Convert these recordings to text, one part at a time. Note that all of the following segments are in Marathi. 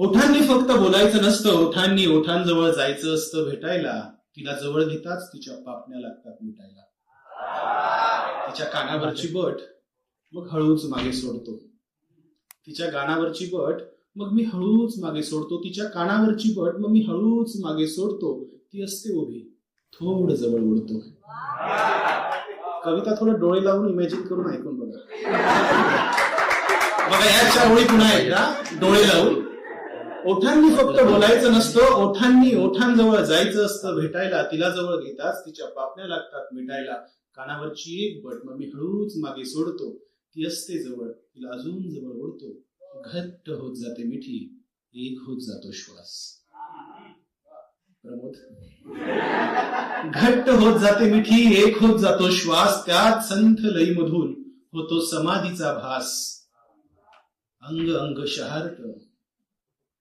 ओठांनी फक्त बोलायचं नसतं, ओठांनी ओठांजवळ जायचं असतं भेटायला. तिला जवळ घेताच तिच्या पापण्या लागतात मिटायला. तिच्या कानावरची बट मग हळूच मागे सोडतो. तिच्या गानावरची बट मग मी हळूच मागे सोडतो. तिच्या कानावरची बट मग मी हळूच मागे सोडतो. ती असते उभी, थोडं जवळ ओढतो. कविता थोडं डोळे लावून इमॅजिन करून ऐकून बघा. बघा या 4 ओळी पुन्हा एकदा डोळे लावून. ओठांनी फक्त बोलायचं नसतं, ओठांनी ओठांजवळ जायचं असतं भेटायला. तिला जवळ घेताच तिच्या पापण्या लागतात मिटायला. कानावरची एक बट मग मी हळूच मागे सोडतो. ती असते जवळ, तिला अजून जवळ ओढतो. घट्ट होत जाते मिठी, एक होत जातो श्वास. प्रमोद. घट्ट होत जाते मिठी, एक होत जातो श्वास. त्यात संथ लईमधून होतो समाधीचा भास. अंग अंग शहारत.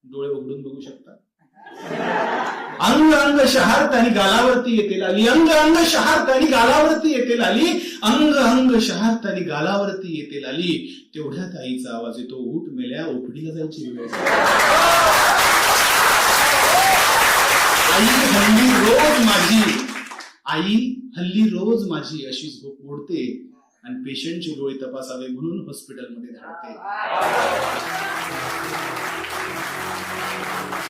डोळे उघडून बघू शकता. अंग अंग शहारत आणि गालावरती येते लाली. अंग अंग शहारत आणि गालावरती येते लाली. अंग अंग शहारत आणि गालावरती येते लाली. तेवढ्यात आईचा आवाज येतो, उठ मेल्या, ओपडीला जायची वेळ. आई हल्ली रोज माझी अशी झोप मोडते आणि पेशंटचे डोळे तपासावे म्हणून हॉस्पिटलमध्ये धाडते.